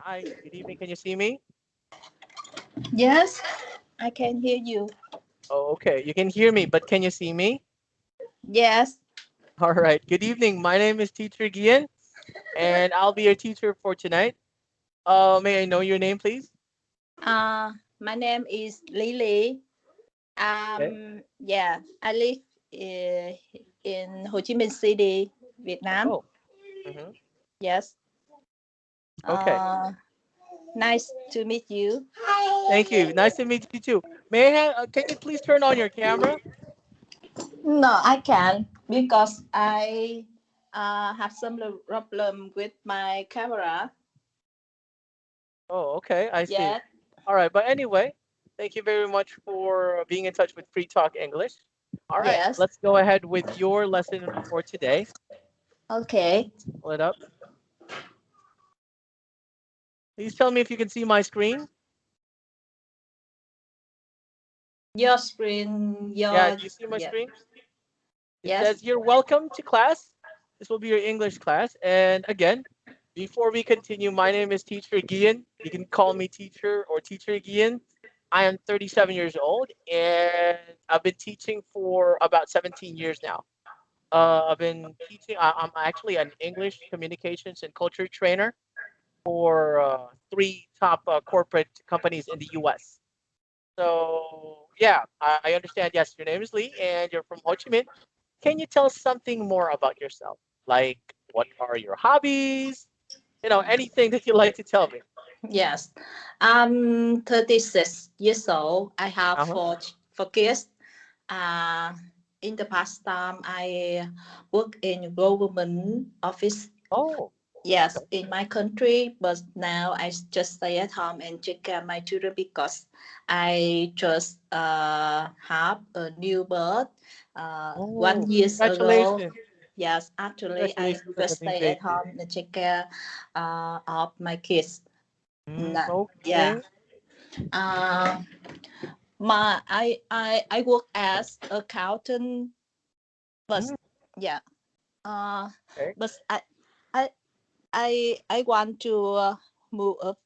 Hi, good evening. Can you see me? Yes, I can hear you. Oh, okay. You can hear me, but can you see me? Yes, All right. Good evening. My name is Teacher Gian, and I'll be your teacher for tonight. May I know your name, please? my name is Lily. Okay. Yeah, I live in Ho Chi Minh City, Vietnam. Oh, hmm. Yes. Okay. Uh, nice to meet you. Thank you. Nice to meet you too. May I have, can you please turn on your camera? No, I can't because I have some problem with my camera. Oh, okay. I see. Yes. All right. But anyway, thank you very much for being in touch with Free Talk English. All right. Yes. Let's go ahead with your lesson for today. Okay. Pull it up. Please tell me if you can see my screen. Your screen. Yeah, Your do you see my yeah. screen? It Yes. says here, welcome to class. This will be your English class. And again, before we continue, my name is Teacher Gian. You can call me teacher or Teacher Gian. I am 37 years old and I've been teaching for about 17 years now. I've been teaching, I'm actually an English communications and culture trainer for three top corporate companies in the US. So, yeah, I understand. Yes, your name is Lee and you're from Ho Chi Minh. Can you tell something more about yourself? Like, what are your hobbies? Anything that you like to tell me. Yes. I'm 36 years old. I have Uh-huh. four kids. Uh, in the past time, I work in government office. Oh, Yes, okay. in my country, but now I just stay at home and take care of my children because I just have a new birth one Oh, years ago. congratulations. Yes, actually, I Congratulations on the just new stay at baby. home and take care of my kids. Yeah. Okay. Uh, I work as accountant, but Mm, yeah. Uh, okay. but I I want to move up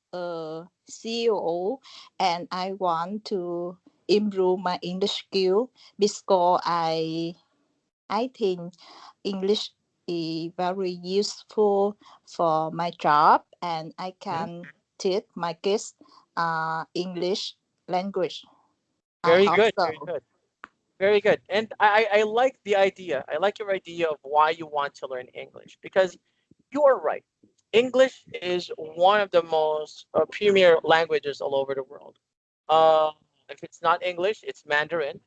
CEO, and I want to improve my English skill because I think English is very useful for my job, and I Mhm. can teach my kids English language. I Very hope good. Very so. good. Very good. And I like the idea. I like your idea of why you want to learn English because you are right. English is one of the most premier languages all over the world. Uh, if it's not English, it's Mandarin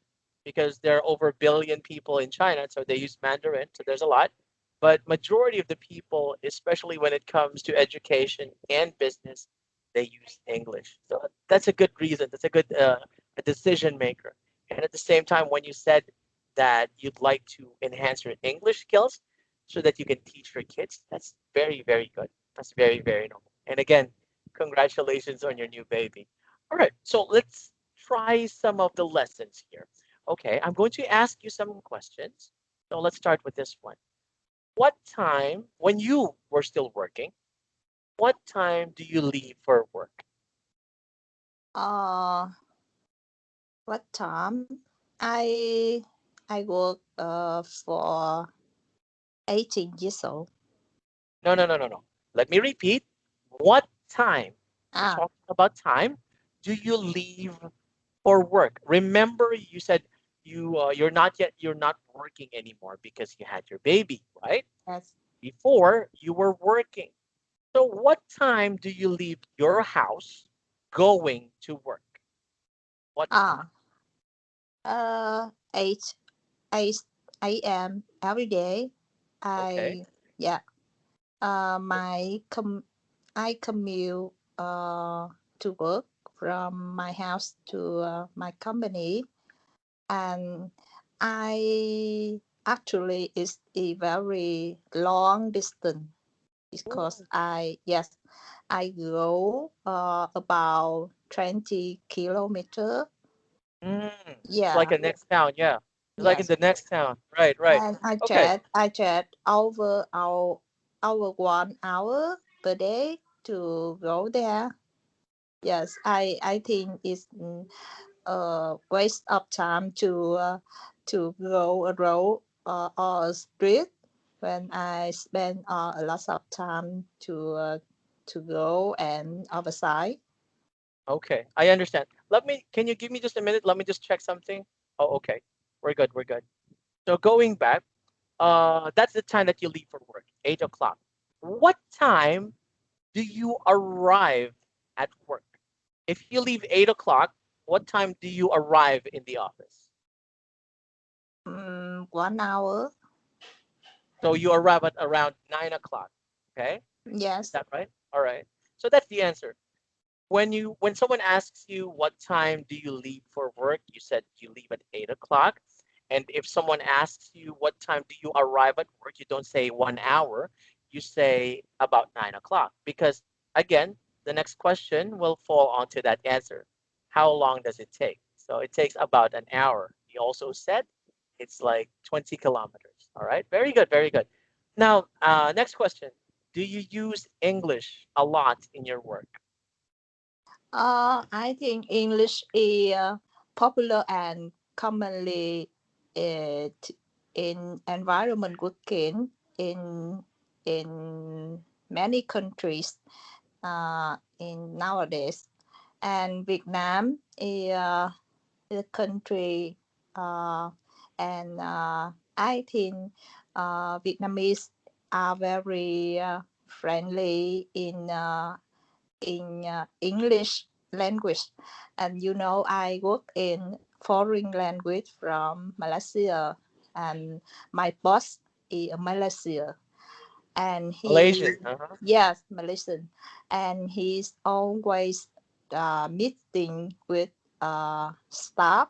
because there are over a billion people in China, so they use Mandarin. So there's a lot. But majority of the people, especially when it comes to education and business, they use English. So that's a good reason. That's a good a decision maker. And at the same time, when you said that you'd like to enhance your English skills so that you can teach your kids, that's very, very good. That's very, very noble. And again, congratulations on your new baby. All right, so let's try some of the lessons here. Okay, I'm going to ask you some questions. So let's start with this one. What time, when you were still working, what time do you leave for work? Uh, what time? I work for 18 years old. No, no, no, no, no. Let me repeat. What time? We're Ah, talking about time. Do you leave for work? Remember, you said you're not working anymore because you had your baby, right? yes. Before you were working. So what time do you leave your house going to work? What time? Ah, 8 8 a.m. every day. Okay. I yeah. My I commute to work from my house to my company, and I actually it's a very long distance because Oh, I go about 20 kilometer. mm, it's like Yeah. a next town. Yeah. It's like in Yes. the next town. Right, right. And Okay. I chat over our 1 hour per day. to go there. Yes, I think it's a waste of time to go a road or a street when I spend a lot of time to go and outside. Okay, I understand. Can you give me just a minute? Let me just check something. Oh, okay. We're good. We're good. So going back, that's the time that you leave for work, 8 o'clock. What time do you arrive at work? If you leave 8 o'clock, what time do you arrive in the office? 1 hour. So you arrive at around 9 o'clock. Okay, is Yes. that right? All right. So that's the answer. When someone asks you what time do you leave for work, you said you leave at 8 o'clock. And if someone asks you what time do you arrive at work, you don't say 1 hour, you say about 9 o'clock. Because again, the next question will fall onto that answer. How long does it take? So it takes about an hour. You also said it's like 20 kilometers. All right, very good, very good. Now, next question. Do you use English a lot in your work? I think English is popular and commonly in environment working in many countries in nowadays. And Vietnam is a country, uh, and I think Vietnamese are very friendly in English language. And I work in foreign language from Malaysia, and my boss is a Malaysia, and Malaysian. Uh-huh. yes, Malaysian, and he's always meeting with staff,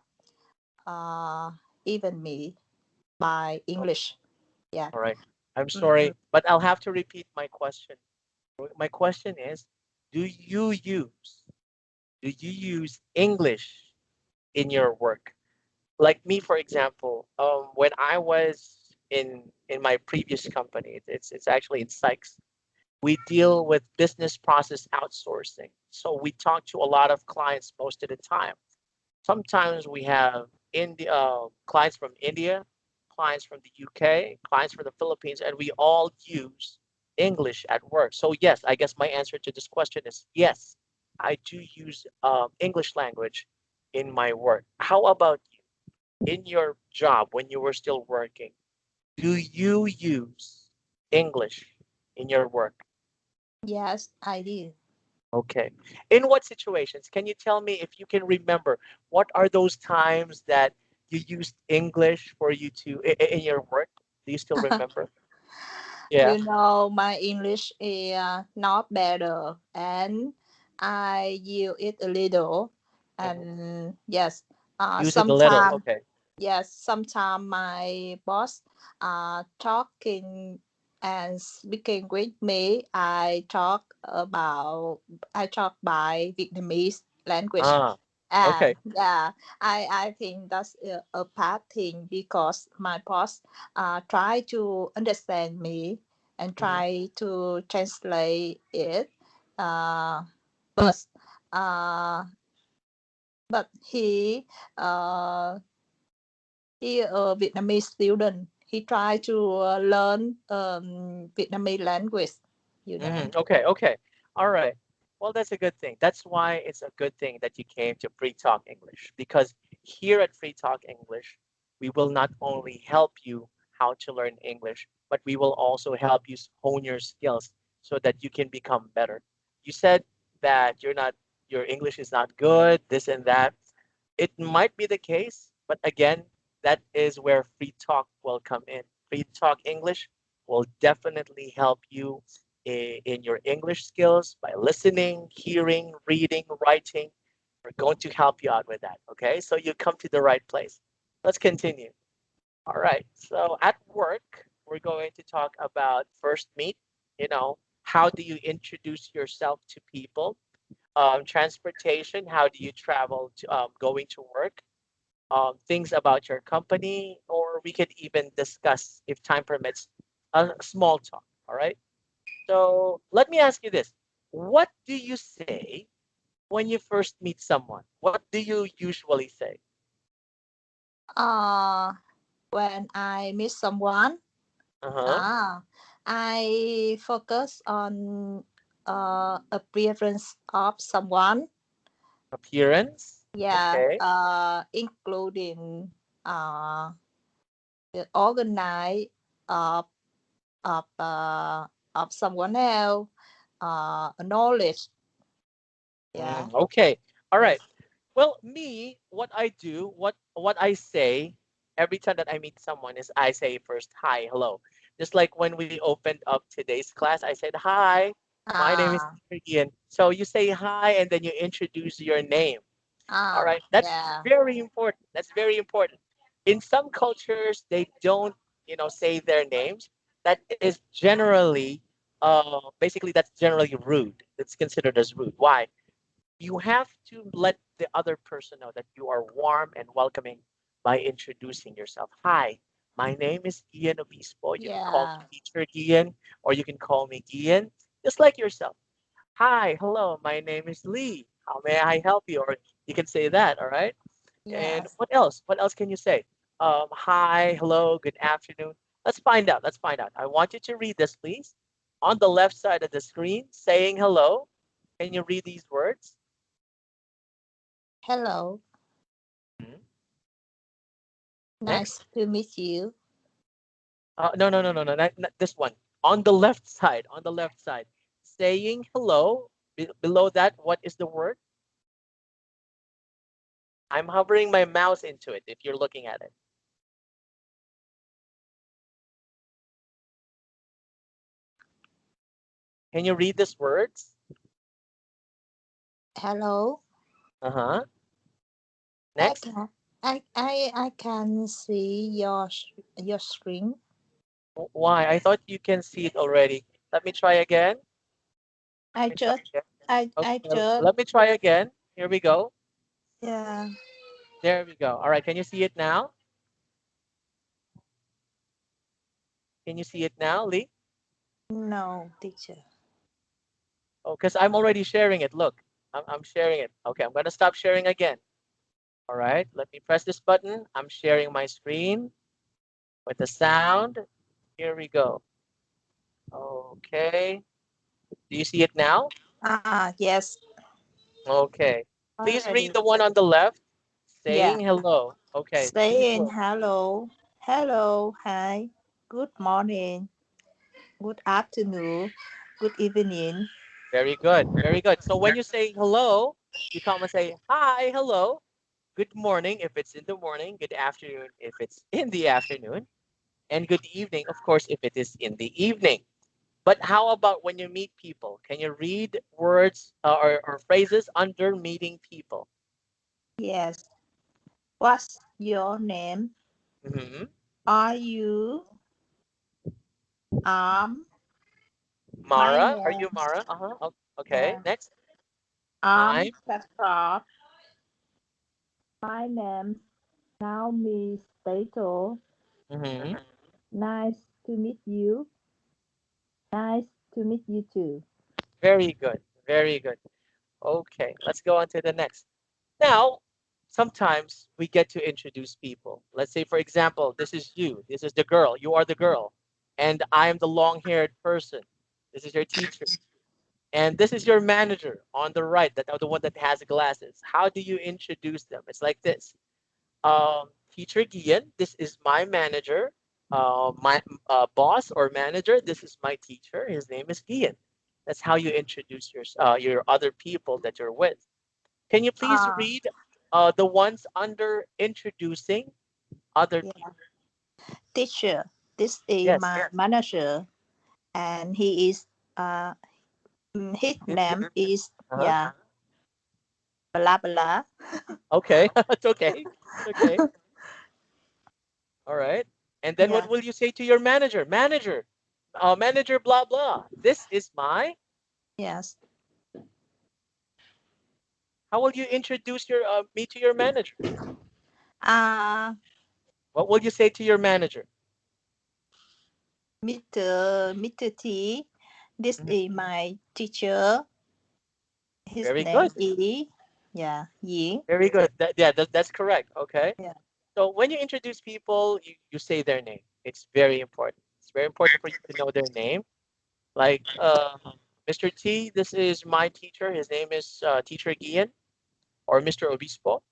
uh, even me, by Oh, English. Yeah. all right. I'm Mhm. sorry, but I'll have to repeat my question. My question is, do you use do you use English in your work? Like me, for example, when I was in my previous company, it's actually in Sykes. We deal with business process outsourcing. So we talk to a lot of clients most of the time. Sometimes we have clients from India, clients from the UK, clients from the Philippines, and we all use English at work. So yes, I guess my answer to this question is yes, I do use English language in my work. How about you? In your job when you were still working, do you use English in your work? Yes, I did. Okay. In what situations? Can you tell me if you can remember what are those times that you used English for you to in your work? Do you still remember? Yeah. My English is not better, and I use it a little. Mhm. And yes, Use it a little. sometimes Okay. yes, sometimes my boss talking and speaking with me. I talk by Vietnamese language. Ah, And okay. yeah, I think that's a bad thing because my boss try to understand me and Mhm. try to translate it. Uh, but uh, but uh, he a Vietnamese student. He tried to learn Vietnamese language. You know. Okay, okay. All right. Well, that's a good thing. That's why it's a good thing that you came to Free Talk English because here at Free Talk English, we will not only help you how to learn English, but we will also help you hone your skills so that you can become better. You said that your English is not good, this and that. It might be the case, but again, that is where Free Talk will come in. Free Talk English will definitely help you in your English skills by listening, hearing, reading, writing. We're going to help you out with that. Okay, so you come to the right place. Let's continue. All right. So at work, we're going to talk about first meet. How do you introduce yourself to people? Transportation. How do you travel to going to work? Things about your company, or we could even discuss, if time permits, a small talk. All right. So let me ask you this. What do you say when you first meet someone? What do you usually say? Uh, when I meet someone, Uh-huh. ah, I focus on appearance of someone. Appearance. Yeah, Okay. including uh the organize of of uh of someone else, knowledge. Yeah. Okay. All right. Yes. Well, me, what I do, what I say every time that I meet someone is I say first hi, hello. Just like when we opened up today's class, I said hi. My name is Ah, Ian. So you say hi and then you introduce your name. All right. That's yeah. very important. That's very important. In some cultures, they don't, say their names. That is generally, basically, that's generally rude. It's considered as rude. Why? You have to let the other person know that you are warm and welcoming by introducing yourself. Hi, my name is Ian Obispo. You can call Yeah. me Teacher Ian, or you can call me Ian, just like yourself. Hi, hello, my name is Lee. How may I help you? Or you can say that, all right? And Yes. what else? What else can you say? Hi, hello, good afternoon. Let's find out. Let's find out. I want you to read this, please. On the left side of the screen, saying hello. Can you read these words? Hello. Mhm. Nice Next. to meet you. No, no, no, no, no, not this one. On the left side, on the left side, saying hello. Below that, what is the word? I'm hovering my mouse into it if you're looking at it. Can you read these words? Hello. Uh-huh. I Next. can I can see your screen. Why? I thought you can see it already. Let me try again. Let I me try just again. I Okay, just let me try again. Here we go. yeah. There we go. All right, can you see it now? Can you see it now, Lee? No, teacher. Oh, because I'm already sharing it. Look, I'm sharing it. Okay, I'm going to stop sharing again. All right, let me press this button. I'm sharing my screen with the sound. Here we go. Okay. Do you see it now? Yes, Okay. Please read already. the one on the left Yeah. saying hello. Okay, these Saying words. hello. Hello. Hi. Good morning. Good afternoon. Good evening. Very good. Very good. So when you say hello, you come and say hi, hello, good morning if it's in the morning, good afternoon if it's in the afternoon, and good evening, of course, if it is in the evening. But how about when you meet people? Can you read words or phrases under meeting people? Yes. What's your name? Hmm. Are you my Mara, are you name? Mara? Uh-huh. Okay. Yeah. Next, I'm. Petra. My name Naomi Stato. Hmm. Nice to meet you. Nice to meet you too. Very good. Very good. Okay, let's go on to the next. Now, sometimes we get to introduce people. Let's say, for example, this is you. This is the girl. You are the girl. And I'm the long haired person. This is your teacher. And this is your manager on the right, the one that has glasses. How do you introduce them? It's like this. Teacher Gian, this is my manager. My boss or manager, this is my teacher. His name is Gian. That's how you introduce your other people that you're with. Can you please Ah, read the ones under introducing other yeah. people? Teacher. This is Yes. my manager, and he is his name is Uh-huh. yeah blah blah. Okay. It's okay. It's okay. All right. And then what Yeah. will you say to your manager? Manager, blah blah. This is my. Yes. How will you introduce your me to your manager? Uh What will you say to your manager? Mr. T. This Mhm. is my teacher. His Very name good. is, yeah, Ying. Very good. That's correct. Okay. Yeah. So when you introduce people, you say their name. It's very important. It's very important for you to know their name. Like Mr. T, this is my teacher. His name is Teacher Gian or Mr. Obispo.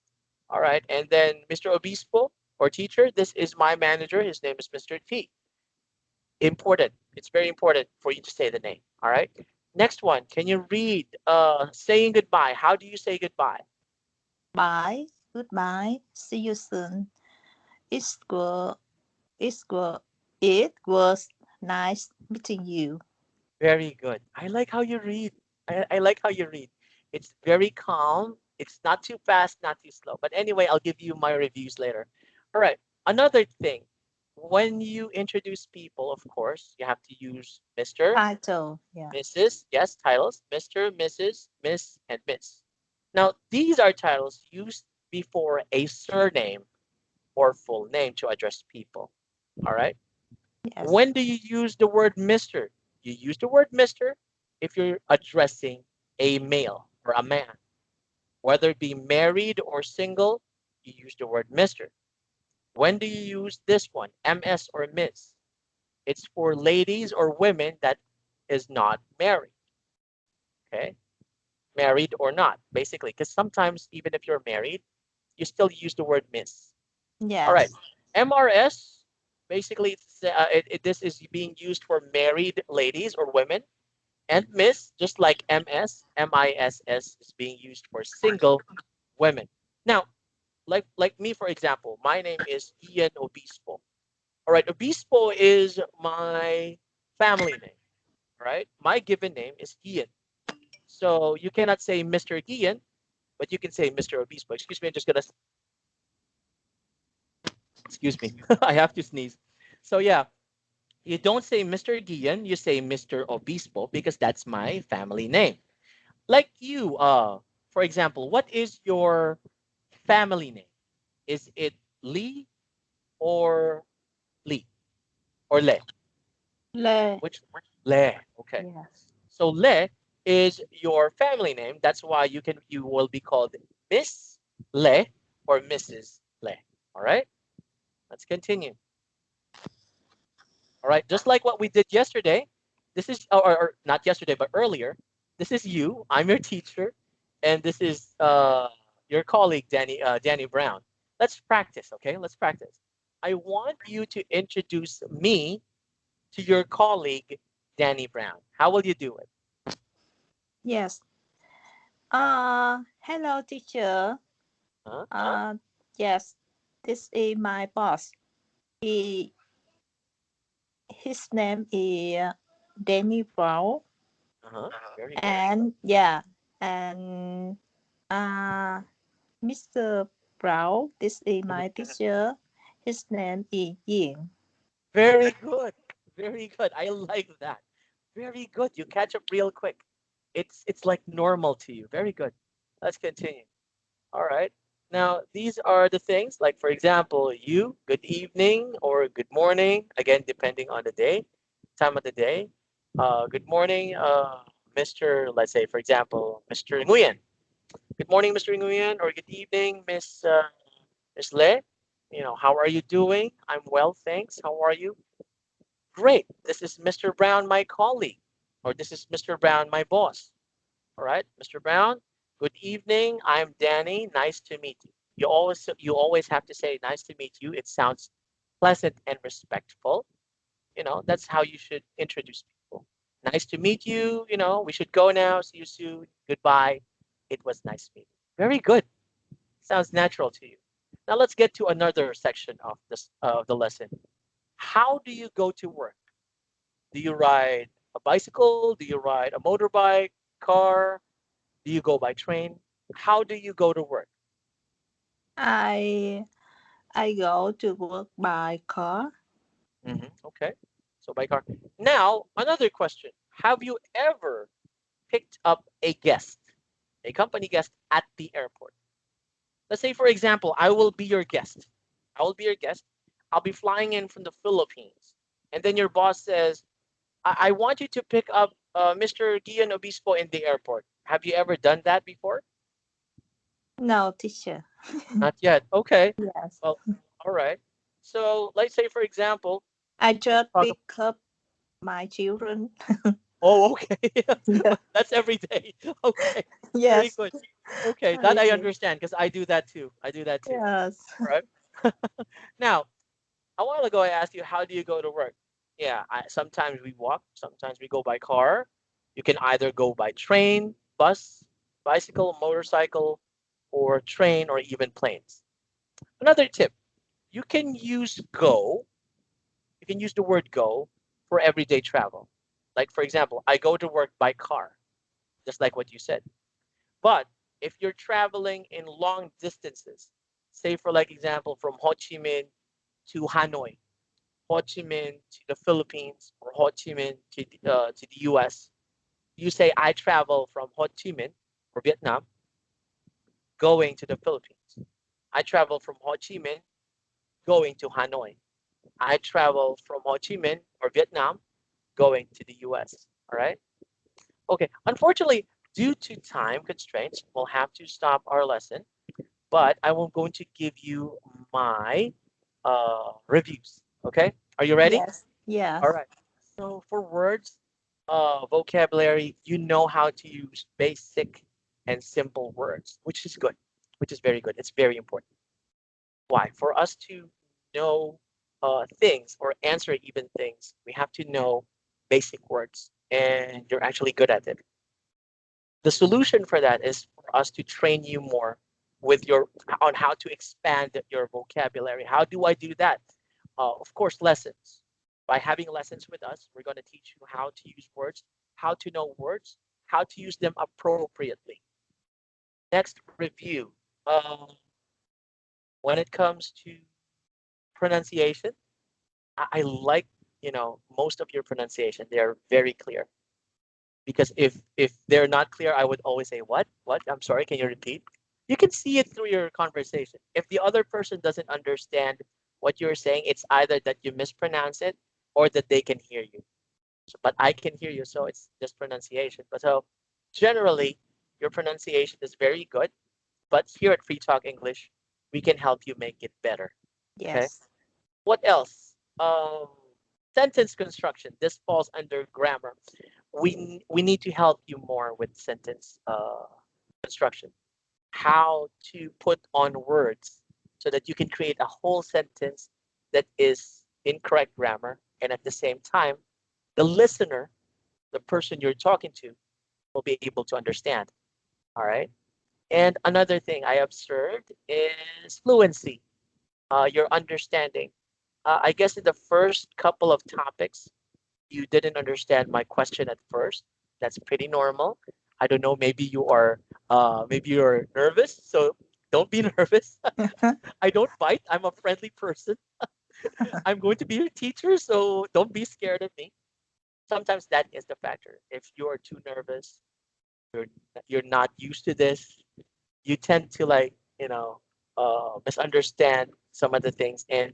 All right. And then Mr. Obispo or teacher, this is my manager. His name is Mr. T. Important. It's very important for you to say the name. All right. Next one. Can you read saying goodbye? How do you say goodbye? Bye. Goodbye. See you soon. It was, it was nice meeting you. Very good. I like how you read. I like how you read. It's very calm. It's not too fast, not too slow. But anyway, I'll give you my reviews later. All right. Another thing, when you introduce people, of course, you have to use Mr., Title. Yeah. Mrs., yes, titles, Mr., Mrs., Miss, and Miss. Now, these are titles used before a surname or full name to address people. All right. Yes. When do you use the word Mr.? You use the word Mr. if you're addressing a male or a man. Whether it be married or single, you use the word Mr. When do you use this one, MS or Miss? It's for ladies or women that is not married, okay? Married or not, basically, because sometimes even if you're married, you still use the word Miss. All right, Yes. MRS, basically, this is being used for married ladies or women. And Miss, just like MS, MISS is being used for single women. Now, like me, for example, my name is Ian Obispo. All right, Obispo is my family name. All right, my given name is Ian. So you cannot say Mr. Ian, but you can say Mr. Obispo. Excuse me, I'm just gonna excuse me. I have to sneeze. So yeah, you don't say Mr. Gian, you say Mr. Obispo because that's my family name. Like you, for example, what is your family name? Is it Lee or Lee or Le? Le. Which Le? Okay. Yes. So Le is your family name. That's why you will be called Miss Le or Mrs. Le. All right. Let's continue. All right. Just like what we did yesterday. This is or not yesterday, but earlier. This is you. I'm your teacher, and this is your colleague Danny Brown. Let's practice. Okay. Let's practice. I want you to introduce me to your colleague Danny Brown. How will you do it? Yes. Hello, teacher. Huh? Yes. This is my boss. He, his name is Danny Brown. Uh-huh. Very good. And yeah, and uh, Mr. Brown, this is Mhm. my teacher. His name is Ying. Very good. Very good. I like that. Very good. You catch up real quick. It's like normal to you. Very good. Let's continue. All right. Now, these are the things like, for example, you, good evening or good morning, again, depending on the day, time of the day. Good morning, Mr. Let's say, for example, Mr. Nguyen. Good morning, Mr. Nguyen, or good evening, Miss Le. You know, how are you doing? I'm well, thanks. How are you? Great. This is Mr. Brown, my colleague, or this is Mr. Brown, my boss. All right, Mr. Brown. Good evening. I'm Danny. Nice to meet you. You always have to say nice to meet you. It sounds pleasant and respectful. You know, that's how you should introduce people. Nice to meet you. You know, we should go now. See you soon. Goodbye. It was nice meeting. Very good. Sounds natural to you. Now let's get to another section of this of the lesson. How do you go to work? Do you ride a bicycle? Do you ride a motorbike, car? Do you go by train? How do you go to work? I I go to work by car. Okay, so by car. Now, another question. Have you ever picked up a guest, a company guest at the airport? Let's say, for example, I will be your guest. I will be your guest. I'll be flying in from the Philippines. And then your boss says, I want you to pick up Mr. Gian Obispo in the airport. Have you ever done that before? No, teacher. Not yet. Okay. Yes. Well, all right. So let's say, for example, I let's just talk. pick up my children. Oh, okay. Yeah. That's every day. Okay. Very Yes. good. Okay, that I Really. understand because I do that too. I do that too. Yes. Right. Now, a while ago, I asked you, how do you go to work? Yeah, sometimes we walk, sometimes we go by car. You can either go by train, bus, bicycle, motorcycle, or train, or even planes. Another tip, you can use go, you can use the word go for everyday travel. Like, for example, I go to work by car, just like what you said. But if you're traveling in long distances, say for like example, from Ho Chi Minh to Hanoi, Ho Chi Minh to the Philippines, or Ho Chi Minh to the US, you say, I travel from Ho Chi Minh or Vietnam going to the Philippines. I travel from Ho Chi Minh going to Hanoi. I travel from Ho Chi Minh or Vietnam going to the US. All right. Okay. Unfortunately, due to time constraints, we'll have to stop our lesson, but I am going to give you my reviews. Okay. Are you ready? Yes. Yes. All right. So for words, vocabulary, you know how to use basic and simple words, which is good, which is very good. It's very important. Why? For us to know things or answer even things, we have to know basic words, and you're actually good at it. The solution for that is for us to train you more with your on how to expand your vocabulary. How do I do that? Of course, lessons. By having lessons with us, we're going to teach you how to use words, how to know words, how to use them appropriately. Next, review. When it comes to pronunciation, I like most of your pronunciation. They are very clear. Because if they're not clear, I would always say, what, I'm sorry, can you repeat? You can see it through your conversation. If the other person doesn't understand what you're saying, it's either that you mispronounce it or that they can hear you. So, but I can hear you, so it's just pronunciation. But so generally your pronunciation is very good, but here at Free Talk English, we can help you make it better. Okay. Yes. What else? Sentence construction. This falls under grammar. We need to help you more with sentence construction. How to put on words so that you can create a whole sentence that is in correct grammar, and at the same time, the listener, the person you're talking to, will be able to understand. All right. And another thing I observed is fluency. Your understanding. I guess in the first couple of topics, you didn't understand my question at first. That's pretty normal. I don't know, maybe you're nervous, so don't be nervous. I don't bite. I'm a friendly person. I'm going to be your teacher, so don't be scared of me. Sometimes that is the factor. If you are too nervous, you're you're not used to this, you tend to misunderstand some of the things, and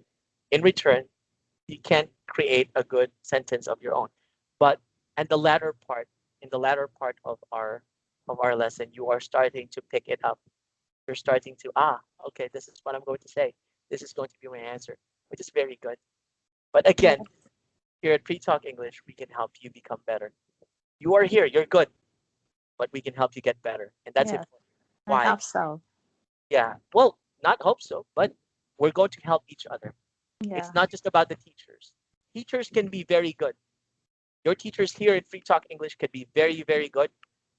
in return you can't create a good sentence of your own. But and the latter part of our lesson, you are starting to pick it up. You're starting to, okay, this is what I'm going to say. This is going to be my answer, which is very good. But again, Yes. here at Pre-Talk English, we can help you become better. You are here, you're good, but we can help you get better. And that's Yes. important. I Why? hope so. Yeah. Well, not hope so, but we're going to help each other. Yeah. It's not just about the teachers. Teachers can be very good. Your teachers here at Free Talk English can be very, very good,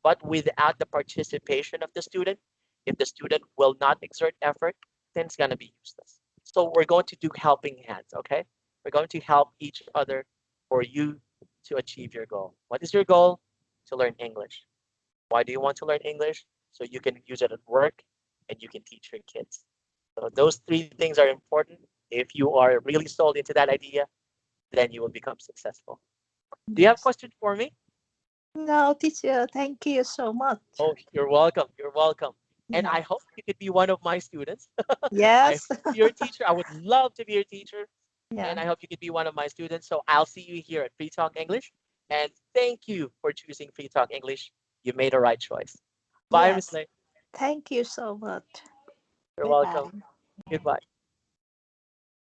but without the participation of the student, if the student will not exert effort, then it's going to be useless. So we're going to do helping hands, okay? We're going to help each other for you to achieve your goal. What is your goal? To learn English. Why do you want to learn English? So you can use it at work and you can teach your kids. So those three things are important. If you are really sold into that idea, then you will become successful. Do you have a Yes. question for me? No, teacher, thank you so much. Oh, you're welcome. You're welcome. And Yeah. I hope you could be one of my students. I hope Yes. to be your teacher. I would love to be your teacher. And Yeah. I hope you could be one of my students. So I'll see you here at Free Talk English. And thank you for choosing Free Talk English. You made the right choice. Bye, Miss Yes. Lay. Thank you so much. You're Bye welcome. bye. Goodbye.